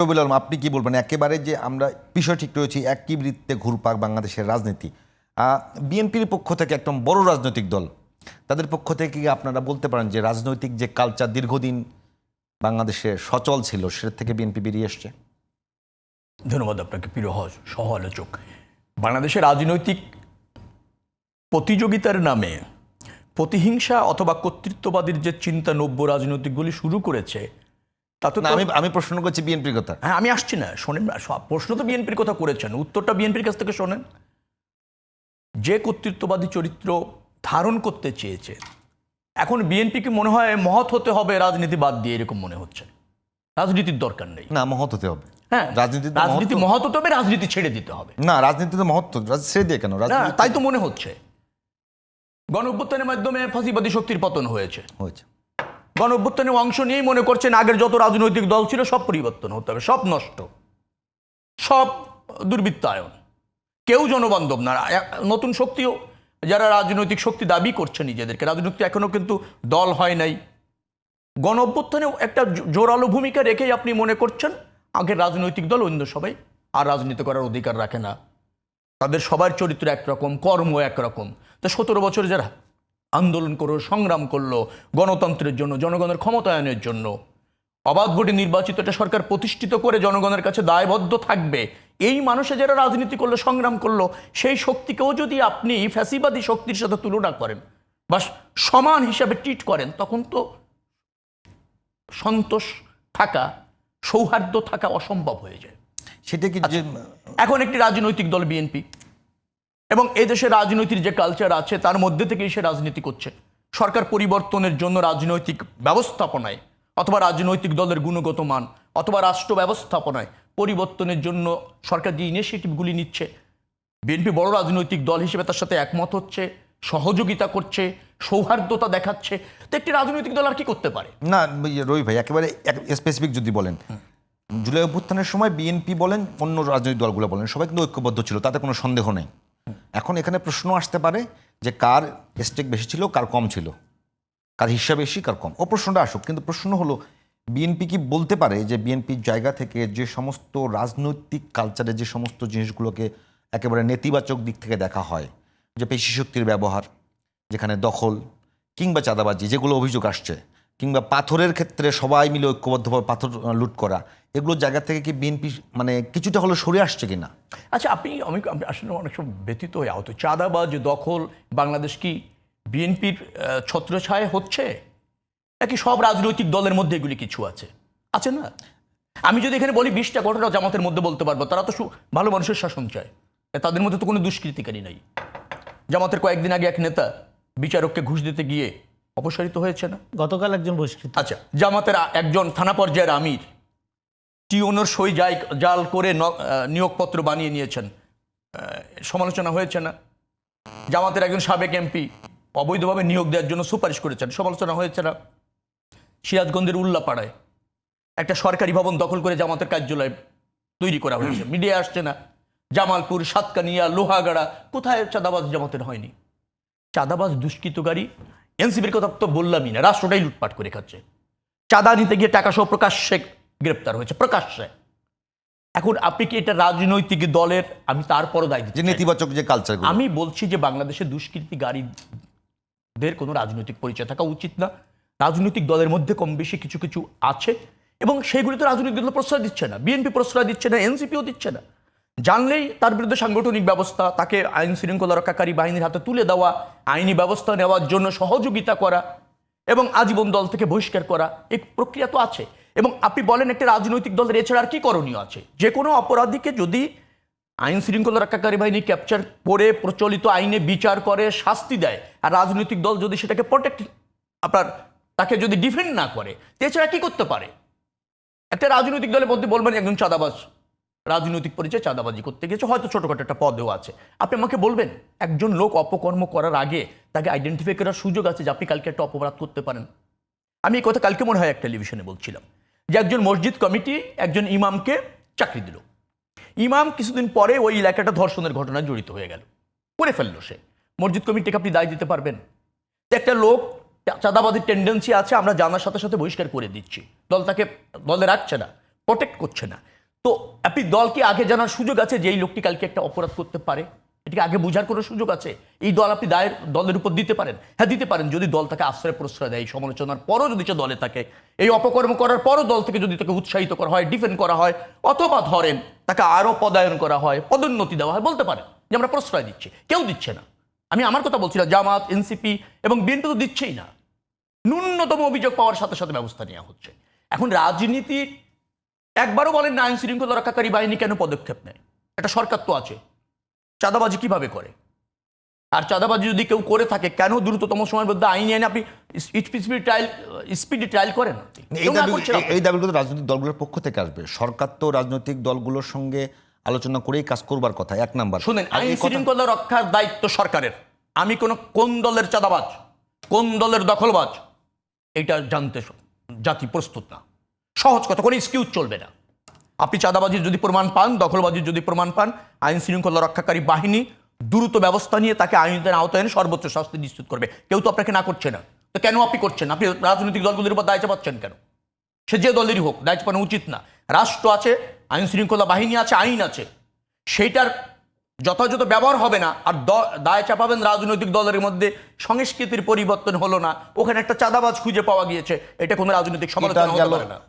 রবিউল আলম, আপনি কি বলবেন একেবারে যে আমরা বিষয় ঠিক রয়েছি একই বৃত্তে ঘুরপাক বাংলাদেশের রাজনীতি, বিএনপির পক্ষ থেকে একদম বড় রাজনৈতিক দল, তাদের পক্ষ থেকে কি আপনারা বলতে পারেন যে রাজনৈতিক যে কালচার দীর্ঘদিন বাংলাদেশে সচল ছিল সেটা থেকে বিএনপি বেরিয়ে এসছে? ধন্যবাদ আপনাকে প্রিয় সহ আলোচক। বাংলাদেশের রাজনৈতিক প্রতিযোগিতার নামে প্রতিহিংসা অথবা কর্তৃত্ববাদীর যে চিন্তা নব্য রাজনৈতিকগুলি শুরু করেছে তা তো আমি প্রশ্ন করছি বিএনপির কথা। হ্যাঁ, আমি আসছি না, শোনেন। প্রশ্ন তো বিএনপির কথা করেছেন, উত্তরটা বিএনপির কাছ থেকে শোনেন। যে কর্তৃত্ববাদী চরিত্র ধারণ করতে চেয়েছে, এখন বিএনপিকে মনে হয় মহৎ হতে হবে রাজনীতি বাদ দিয়ে, এরকম মনে হচ্ছে। রাজনীতির দরকার নেই। না, মহৎ হতে হবে। হ্যাঁ, রাজনীতি মহৎ হতে হবে, রাজনীতি ছেড়ে দিতে হবে। না, রাজনীতি তো মহৎ ছেড়ে দিয়ে কেন? তাই তো মনে হচ্ছে। গণঅভ্যুত্থানের মাধ্যমে ফাঁসিবাদী শক্তির পতন হয়েছে। গণঅভ্যুত্থানে অংশ নিয়েই মনে করছেন আগের যত রাজনৈতিক দল ছিল সব পরিবর্তন হতে হবে, সব নষ্ট, সব দুর্বৃত্তায়ন, কেউ জনবান্ধব না। নতুন শক্তিও যারা রাজনৈতিক শক্তি দাবি করছে নিজেদেরকে, রাজনৈতিক এখনো কিন্তু দল হয় নাই। গণঅভ্যুত্থানেও একটা জোরালো ভূমিকা রেখেই আপনি মনে করছেন আগের রাজনৈতিক দল অন্য সবাই আর রাজনীতি করার অধিকার রাখে না, তাদের সবার চরিত্র একরকম, কর্ম একরকম। তো 17 বছর যারা আন্দোলন করলো, সংগ্রাম করলো গণতন্ত্রের জন্য, জনগণের ক্ষমতায়নের জন্য, অবাধ ভোটে নির্বাচিত একটা সরকার প্রতিষ্ঠিত করে জনগণের কাছে দায়বদ্ধ থাকবে, এই মানুষে যারা রাজনীতি করলো, সংগ্রাম করলো, সেই শক্তিকেও যদি আপনি ফ্যাসিবাদী শক্তির সাথে তুলনা করেন বা সমান হিসাবে ট্রিট করেন, তখন তো সন্তোষ থাকা, সৌহার্দ্য থাকা অসম্ভব হয়ে যায়। সেটা কি এখন একটি রাজনৈতিক দল বিএনপি, এবং এদেশে রাজনীতির যে কালচার আছে তার মধ্যে থেকেই সে রাজনীতি করছে। সরকার পরিবর্তনের জন্য রাজনৈতিক ব্যবস্থাপনায় অথবা রাজনৈতিক দলের গুণগত মান অথবা রাষ্ট্র ব্যবস্থাপনায় পরিবর্তনের জন্য সরকার যে ইনিশিয়েটিভগুলি নিচ্ছে, বিএনপি বড় রাজনৈতিক দল হিসেবে তার সাথে একমত হচ্ছে, সহযোগিতা করছে, সৌহার্দ্যতা দেখাচ্ছে। তো একটি রাজনৈতিক দল আর কি করতে পারে? না রবি ভাই, একেবারে স্পেসিফিক যদি বলেন, জুলাই অভ্যুত্থানের সময় বিএনপি বলেন, অন্য রাজনৈতিক দলগুলো বলেন, সবাই কিন্তু ঐক্যবদ্ধ ছিল, তাতে কোনো সন্দেহ নেই। এখন এখানে প্রশ্ন আসতে পারে যে কার স্টেক বেশি ছিল, কার কম ছিল, কার হিসাব বেশি, কার কম। ও প্রশ্নটা আসুক, কিন্তু প্রশ্ন হলো বিএনপি কি বলতে পারে যে বিএনপির জায়গা থেকে যে সমস্ত রাজনৈতিক কালচারে যে সমস্ত জিনিসগুলোকে একেবারে নেতিবাচক দিক থেকে দেখা হয়, যে পেশি শক্তির ব্যবহার, যেখানে দখল কিংবা চাঁদাবাজি যেগুলো অভিযোগ আসছে, কিংবা পাথরের ক্ষেত্রে সবাই মিলে ঐক্যবদ্ধভাবে পাথর লুট করা, এগুলোর জায়গা থেকে কি বিএনপি মানে কিছুটা হলো সরে আসছে কিনা? আচ্ছা, আমি আসলে অনেক সময় ব্যতীত হয়ে আহত। চাঁদাবাজ, দখল বাংলাদেশ কি বিএনপির ছত্রছায়া হচ্ছে, নাকি সব রাজনৈতিক দলের মধ্যে এগুলি কিছু আছে না? আমি যদি এখানে বলি 20টা ঘটনা জামাতের মধ্যে বলতে পারবো, তারা তো ভালো মানুষের শাসন চায়, তাদের মধ্যে তো কোনো দুষ্কৃতিকারী নাই। জামাতের কয়েকদিন আগে এক নেতা বিচারককে ঘুষ দিতে গিয়ে অপসারিত হয়েছে না? গতকাল একজন বহিষ্কৃত। আচ্ছা, জামাতের একজন থানা পর্যায়ের আমির টিওনোর সই জাল করে নিয়োগপত্র বানিয়ে নিয়েছেন, সমালোচনা হয়েছে না? জামাতের একজন সাবেক এমপি অবৈধভাবে নিয়োগ দেওয়ার জন্য সুপারিশ করেছেন, সমালোচনা হয়েছে না? সিরাজগঞ্জের উল্লাপাড়ায় একটা সরকারি ভবন দখল করে জামাতের কার্যালয় তৈরি করা হয়েছে, মিডিয়া আসছে না? জামালপুর, সাতকানিয়া, লোহাগাড়া, কোথায় চাঁদাবাজ জামাতের হয়নি? চাঁদাবাজ, দুষ্কৃতকারী, এনসিপির কথা তো বললামই না, রাষ্ট্রটাই লুটপাট করে খাচ্ছে। চাঁদা নিতে গিয়ে টাকা সহ প্রকাশ্যে গ্রেপ্তার হয়েছে, প্রকাশ্যে। এখন আপনি কি এটা রাজনৈতিক দলের, আমি তারপরও দায়ী দিচ্ছি, নেতিবাচক যে কালচার, আমি বলছি যে বাংলাদেশে দুষ্কৃতিকারীদের কোনো রাজনৈতিক পরিচয় থাকা উচিত না। রাজনৈতিক দলের মধ্যে কম বেশি কিছু কিছু আছে, এবং সেগুলি তো রাজনৈতিক দল প্রশ্রয় দিচ্ছে না, বিএনপি প্রশ্রয় দিচ্ছে না, এনসিপিও দিচ্ছে না। জানলেই তার বিরুদ্ধে সাংগঠনিক ব্যবস্থা, তাকে আইন শৃঙ্খলা রক্ষাকারী বাহিনীর হাতে তুলে দেওয়া, আইনি ব্যবস্থা নেওয়ার জন্য সহযোগিতা করা এবং আজীবন দল থেকে বহিষ্কার করা, এই প্রক্রিয়া তো আছে। এবং আপনি বলেন একটা রাজনৈতিক দলের এছাড়া আর কি করণীয় আছে? যে কোনো অপরাধীকে যদি আইন শৃঙ্খলা রক্ষাকারী বাহিনী ক্যাপচার করে প্রচলিত আইনে বিচার করে শাস্তি দেয়, আর রাজনৈতিক দল যদি সেটাকে প্রোটেক্ট, তাকে যদি ডিফেন্ড না করে, এছাড়া কি করতে পারে? একটা রাজনৈতিক দলের মধ্যে বলবেন একজন চাঁদাবাজ, রাজনৈতিক পরিচয়, চাঁদাবাজি করতে গেছে, হয়তো ছোটখাটো একটা পদেও আছে, আপনি আমাকে বলবেন একজন লোক অপকর্ম করার আগে তাকে আইডেন্টিফাই করার সুযোগ আছে যে আপনি কালকে একটা অপরাধ করতে পারেন। আমি এই কথা কালকে মনে হয় এক টেলিভিশনে বলছিলাম যে একজন মসজিদ কমিটি একজন ইমামকে চাকরি দিল, ইমাম কিছুদিন পরে ওই এলাকাটা ধর্ষণের ঘটনায় জড়িত হয়ে গেল, করে ফেললো সে, মসজিদ কমিটিকে আপনি দায় দিতে পারবেন? একটা লোক চাঁদাবাদের টেন্ডেন্সি আছে, আমরা জানার সাথে সাথে বহিষ্কার করে দিচ্ছি, দল তাকে দলে রাখছে না, প্রোটেক্ট করছে না। তো আপনি দলকে আগে জানার সুযোগ আছে যে এই লোকটি কালকে একটা অপরাধ করতে পারে, এটাকে আগে বোঝার কোনো সুযোগ আছে? এই দল আপনি দলের উপর দিতে পারেন? হ্যাঁ দিতে পারেন, যদি দল তাকে আশ্রয় প্রশ্রয় দেয়, সমালোচনার পরও যদি সে দলে থাকে, এই অপকর্ম করার পরও দল থেকে যদি তাকে উৎসাহিত করা হয়, ডিফেন্ড করা হয়, অথবা ধরেন তাকে আরও পদায়ন করা হয়, পদোন্নতি দেওয়া হয়, বলতে পারেন যে আমরা প্রশ্রয় দিচ্ছি। কেউ দিচ্ছে না, আমি আমার কথা বলছি না, জামাত, এনসিপি এবং বিএনপি তো দিচ্ছেই না। ন্যূনতম অভিযোগ পাওয়ার সাথে সাথে ব্যবস্থা নেওয়া হচ্ছে। এখন রাজনীতি একবারও বলেন না আইন শৃঙ্খলা রক্ষাকারী বাহিনী কেন পদক্ষেপ নেয়? একটা সরকার তো আছে, চাঁদাবাজি কিভাবে করে? আর চাঁদাবাজি যদি কেউ করে থাকে কেন দ্রুততম সময়ের মধ্যে আইন এনে আপনি স্পিডি ট্রায়াল করেন? এই দাবিগুলো রাজনৈতিক দলগুলোর পক্ষ থেকে আসবে। সরকার তো রাজনৈতিক দলগুলোর সঙ্গে আলোচনা করেই কাজ করবার কথা, এক নাম্বার। শুনেন, আইন শৃঙ্খলা রক্ষার দায়িত্ব সরকারের। আমি কোন দলের চাঁদাবাজ, কোন দলের দখলবাজ এটা জানতে জাতি প্রস্তুত না। সহজ কথা, কোনো এক্সকিউজ চলবে না। আপনি চাঁদাবাজির যদি প্রমাণ পান, দখলবাজির যদি প্রমাণ পান, আইন শৃঙ্খলা রক্ষাকারী বাহিনী দ্রুত ব্যবস্থা নিয়ে তাকে আইনের আওতায় এনে সর্বোচ্চ শাস্তি নিশ্চিত করবে। কেউ তো আপনাকে না করছে না, তো কেন আপনি করছেন? আপনি রাজনৈতিক দলগুলির উপর দায় চাপাচ্ছেন কেন? সে যে দলেরই হোক, দায় চাপানো উচিত না। রাষ্ট্র আছে, আইন শৃঙ্খলা বাহিনী আছে, আইন আছে, সেইটার যথাযথ ব্যবহার হবে না আর দায় চাপাবেন রাজনৈতিক দলের মধ্যে। সংস্কৃতির পরিবর্তন হলো না, ওখানে একটা চাঁদাবাজ খুঁজে পাওয়া গিয়েছে, এটা কোনো রাজনৈতিক সমালোচনা হতে পারে না।